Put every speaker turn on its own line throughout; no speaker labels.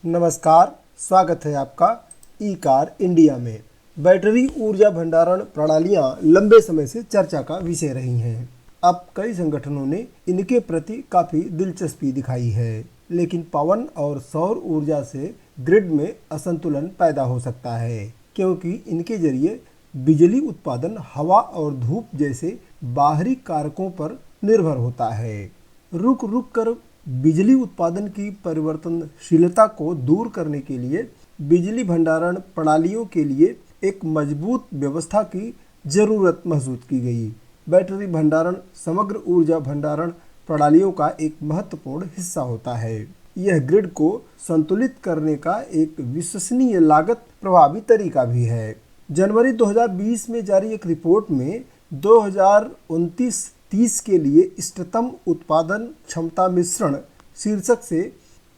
नमस्कार, स्वागत है आपका ई कार इंडिया में। बैटरी ऊर्जा भंडारण प्रणालियां लंबे समय से चर्चा का विषय रही हैं। अब कई संगठनों ने इनके प्रति काफ़ी दिलचस्पी दिखाई है, लेकिन पवन और सौर ऊर्जा से ग्रिड में असंतुलन पैदा हो सकता है, क्योंकि इनके जरिए बिजली उत्पादन हवा और धूप जैसे बाहरी कारकों पर निर्भर होता है। रुक रुक कर बिजली उत्पादन की परिवर्तनशीलता को दूर करने के लिए बिजली भंडारण प्रणालियों के लिए एक मजबूत व्यवस्था की जरूरत महसूस की गई। बैटरी भंडारण समग्र ऊर्जा भंडारण प्रणालियों का एक महत्वपूर्ण हिस्सा होता है। यह ग्रिड को संतुलित करने का एक विश्वसनीय लागत प्रभावी तरीका भी है। जनवरी 2020 में जारी एक रिपोर्ट में 2029-30 के लिए इष्टतम उत्पादन क्षमता मिश्रण शीर्षक से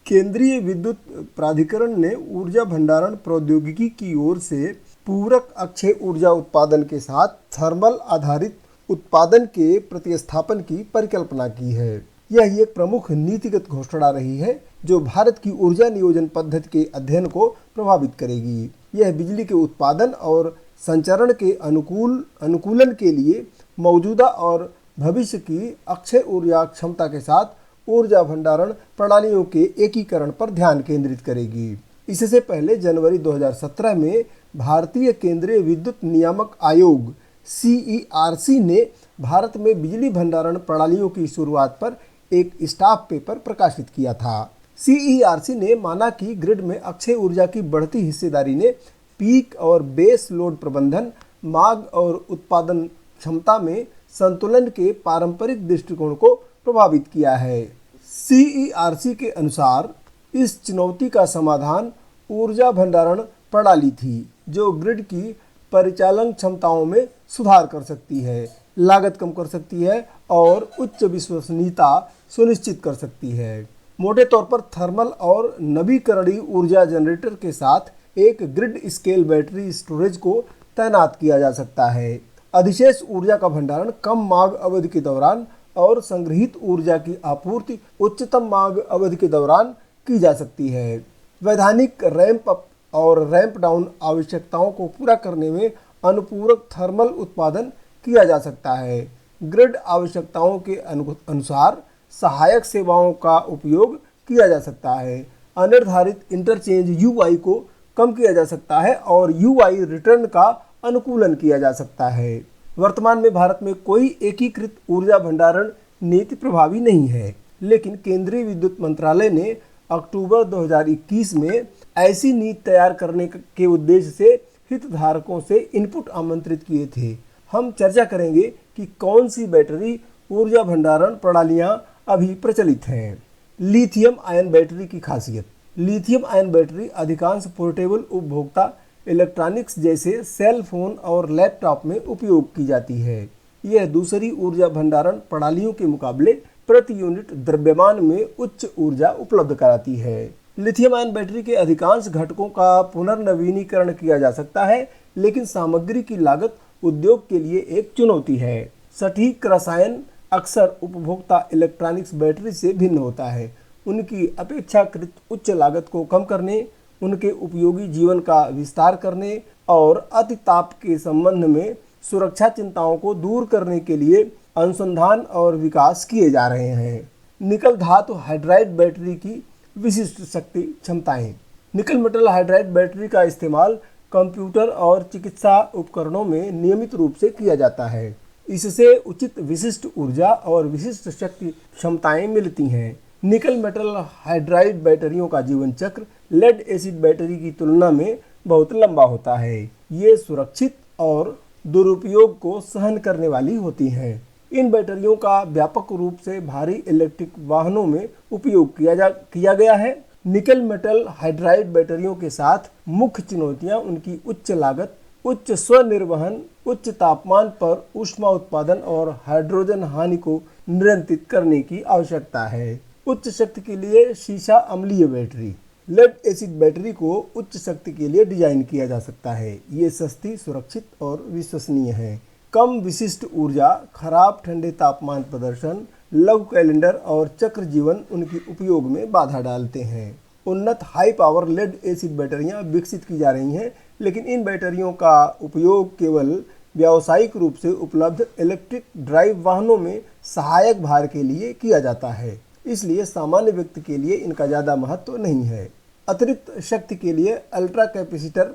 केंद्रीय विद्युत प्राधिकरण ने ऊर्जा भंडारण प्रौद्योगिकी की ओर से पूरक अक्षय ऊर्जा उत्पादन के साथ थर्मल आधारित उत्पादन के प्रतिस्थापन की परिकल्पना की है। यह एक प्रमुख नीतिगत घोषणा रही है जो भारत की ऊर्जा नियोजन पद्धति के अध्ययन को प्रभावित करेगी। यह बिजली के उत्पादन और संचरण के अनुकूलन के लिए मौजूदा और भविष्य की अक्षय ऊर्जा क्षमता के साथ ऊर्जा भंडारण प्रणालियों के एकीकरण पर ध्यान केंद्रित करेगी। इससे पहले जनवरी 2017 में भारतीय केंद्रीय विद्युत नियामक आयोग CERC ने भारत में बिजली भंडारण प्रणालियों की शुरुआत पर एक स्टाफ पेपर प्रकाशित किया था। CERC ने माना कि ग्रिड में अक्षय ऊर्जा की बढ़ती हिस्सेदारी ने पीक और बेस लोड प्रबंधन, मांग और उत्पादन क्षमता में संतुलन के पारंपरिक दृष्टिकोण को प्रभावित किया है। CERC के अनुसार इस चुनौती का समाधान ऊर्जा भंडारण प्रणाली थी, जो ग्रिड की परिचालन क्षमताओं में सुधार कर सकती है, लागत कम कर सकती है और उच्च विश्वसनीयता सुनिश्चित कर सकती है। मोटे तौर पर थर्मल और नवीकरणीय ऊर्जा जनरेटर के साथ एक ग्रिड स्केल बैटरी स्टोरेज को तैनात किया जा सकता है। अधिशेष ऊर्जा का भंडारण कम मांग अवधि के दौरान और संग्रहित ऊर्जा की आपूर्ति उच्चतम मांग अवधि के दौरान की जा सकती है। वैधानिक रैंप अप और रैंप डाउन आवश्यकताओं को पूरा करने में अनुपूरक थर्मल उत्पादन किया जा सकता है। ग्रिड आवश्यकताओं के अनुसार सहायक सेवाओं का उपयोग किया जा सकता है। अनिर्धारित इंटरचेंज UI को कम किया जा सकता है और UI रिटर्न का अनुकूलन किया जा सकता है। वर्तमान में भारत में कोई एकीकृत ऊर्जा भंडारण नीति प्रभावी नहीं है, लेकिन केंद्रीय विद्युत मंत्रालय ने अक्टूबर 2021 में ऐसी नीति तैयार करने के उद्देश्य से हितधारकों से इनपुट आमंत्रित किए थे। हम चर्चा करेंगे कि कौन सी बैटरी ऊर्जा भंडारण प्रणालियां अभी प्रचलित हैं। लिथियम आयन बैटरी की खासियत। लिथियम आयन बैटरी अधिकांश पोर्टेबल उपभोक्ता इलेक्ट्रॉनिक्स जैसे सेल फोन और लैपटॉप में उपयोग की जाती है। यह दूसरी ऊर्जा भंडारण प्रणालियों के मुकाबले प्रति यूनिट द्रव्यमान में उच्च ऊर्जा उपलब्ध कराती है। लिथियम आयन बैटरी के अधिकांश घटकों का पुनर्नवीनीकरण किया जा सकता है, लेकिन सामग्री की लागत उद्योग के लिए एक चुनौती है। सटीक रसायन अक्सर उपभोक्ता इलेक्ट्रॉनिक्स बैटरी से भिन्न होता है। उनकी अपेक्षाकृत उच्च लागत को कम करने, उनके उपयोगी जीवन का विस्तार करने और अतिताप के संबंध में सुरक्षा चिंताओं को दूर करने के लिए अनुसंधान और विकास किए जा रहे हैं। निकल धातु हाइड्राइड बैटरी की विशिष्ट शक्ति क्षमताएं। निकल मेटल हाइड्राइड बैटरी का इस्तेमाल कंप्यूटर और चिकित्सा उपकरणों में नियमित रूप से किया जाता है। इससे उचित विशिष्ट ऊर्जा और विशिष्ट शक्ति क्षमताएं मिलती हैं। निकल मेटल हाइड्राइड बैटरियों का जीवन चक्र लेड एसिड बैटरी की तुलना में बहुत लंबा होता है। ये सुरक्षित और दुरुपयोग को सहन करने वाली होती हैं। इन बैटरियों का व्यापक रूप से भारी इलेक्ट्रिक वाहनों में उपयोग किया गया है। निकल मेटल हाइड्राइड बैटरियों के साथ मुख्य चुनौतियां उनकी उच्च लागत, उच्च स्वनिर्वहन, उच्च तापमान पर ऊष्मा उत्पादन और हाइड्रोजन हानि को नियंत्रित करने की आवश्यकता है। उच्च शक्ति के लिए शीशा अम्लीय बैटरी। लेड एसिड बैटरी को उच्च शक्ति के लिए डिजाइन किया जा सकता है। ये सस्ती, सुरक्षित और विश्वसनीय है। कम विशिष्ट ऊर्जा, खराब ठंडे तापमान प्रदर्शन, लघु कैलेंडर और चक्र जीवन उनकी उपयोग में बाधा डालते हैं। उन्नत हाई पावर लेड एसिड बैटरियां विकसित की जा रही हैं, लेकिन इन बैटरियों का उपयोग केवल व्यावसायिक रूप से उपलब्ध इलेक्ट्रिक ड्राइव वाहनों में सहायक भार के लिए किया जाता है, इसलिए सामान्य व्यक्ति के लिए इनका ज़्यादा महत्व नहीं है। अतिरिक्त शक्ति के लिए अल्ट्रा कैपेसिटर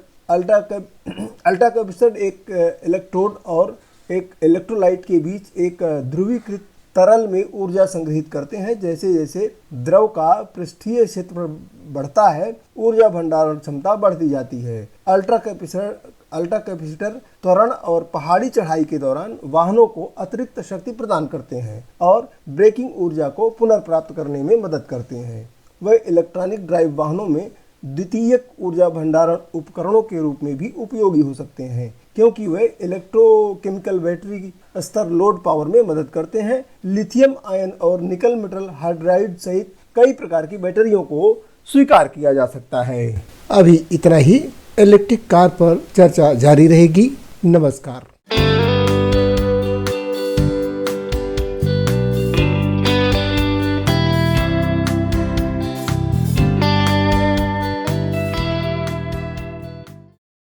एक इलेक्ट्रोड और एक इलेक्ट्रोलाइट के बीच एक ध्रुवीकृत तरल में ऊर्जा संग्रहित करते हैं। जैसे जैसे द्रव का पृष्ठीय क्षेत्र बढ़ता है, ऊर्जा भंडारण क्षमता बढ़ती जाती है। अल्ट्रा कैपेसिटर त्वरण और पहाड़ी चढ़ाई के दौरान वाहनों को अतिरिक्त शक्ति प्रदान करते हैं और ब्रेकिंग ऊर्जा को पुनर्प्राप्त करने में मदद करते हैं। वे इलेक्ट्रॉनिक ड्राइव वाहनों में द्वितीयक ऊर्जा भंडारण उपकरणों के रूप में भी उपयोगी हो सकते हैं, क्योंकि वे इलेक्ट्रोकेमिकल बैटरी स्तर लोड पावर में मदद करते हैं। लिथियम आयन और निकल मेटल हाइड्राइड सहित कई प्रकार की बैटरियों को स्वीकार किया जा सकता है। अभी इतना ही। इलेक्ट्रिक कार पर चर्चा जारी रहेगी। नमस्कार।